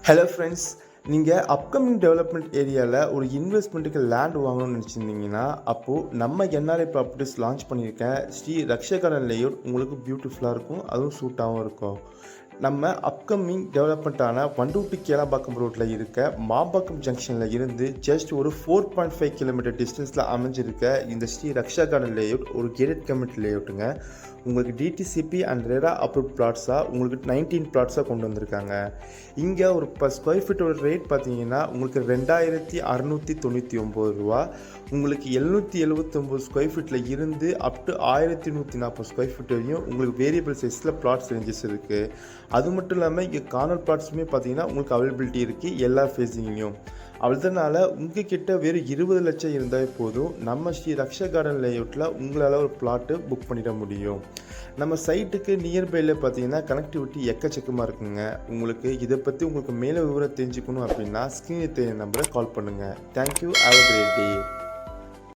Hello friends, நீங்கள் upcoming development ஏரியாவில் ஒரு இன்வெஸ்ட்மெண்ட்டுக்கு லேண்ட் வாங்கணும்னு நினச்சிருந்தீங்கன்னா, அப்போது நம்ம என்ஆர்ஐ ப்ராப்பர்ட்டிஸ் லான்ச் பண்ணியிருக்க ஸ்ரீ ரக்ஷா கார்டன் லேஅவுட் உங்களுக்கு பியூட்டிஃபுல்லாக இருக்கும். அதுவும் சூட்டாகவும் இருக்கும். நம்ம அப்கமிங் டெவலப்மெண்ட்டான வண்டூட்டி கேளம்பாக்கம் ரோட்டில் இருக்க மாம்பாக்கம் ஜங்ஷனில் இருந்து ஜஸ்ட் ஒரு 4.5 கிலோமீட்டர் டிஸ்டன்ஸில் அமைஞ்சிருக்க இந்த ஸ்ரீ ரக்ஷா கார்டன் லேஅவுட் ஒரு கேட்டட் கம்யூனிட்டி லேஅவுட்டுங்க. உங்களுக்கு டிடிசிபி அண்ட் ரெரா அப்ரூவ் பிளாட்ஸாக உங்களுக்கு 19 பிளாட்ஸாக கொண்டு வந்திருக்காங்க. இங்கே ஒரு ஸ்கொயர் ஃபீட்டோட ரேட் பார்த்தீங்கன்னா உங்களுக்கு 2699 ரூபா. உங்களுக்கு 779 ஸ்கொயர் ஃபீட்டில் இருந்து அப் டு 1140 ஸ்கொயர் ஃபீட் வரையும் உங்களுக்கு வேரியபிள் சைஸில் பிளாட்ஸ் ரேஞ்சஸ் இருக்குது. அது மட்டும் இல்லாமல் இங்கே கார்னர் பிளாட்ஸுமே பார்த்தீங்கன்னா உங்களுக்கு அவைலபிலிட்டி இருக்குது எல்லா ஃபேஸிங்லையும். அதனால் உங்ககிட்ட வெறும் 20 லட்சம் இருந்தால் போதும், நம்ம ஸ்ரீ ரக்ஷா கார்டன் லேஅவுட்டில் உங்களால் ஒரு பிளாட்டு புக் பண்ணிட முடியும். நம்ம சைட்டுக்கு நியர்பையில் பார்த்தீங்கன்னா கனெக்டிவிட்டி எக்கச்சக்கமாக இருக்குங்க. உங்களுக்கு இதை பற்றி உங்களுக்கு மேலே விவரம் தெரிஞ்சுக்கணும் அப்படின்னா ஸ்க்ரீனில் தெரியும் நம்பரை கால் பண்ணுங்கள். Thank you. Have a great day.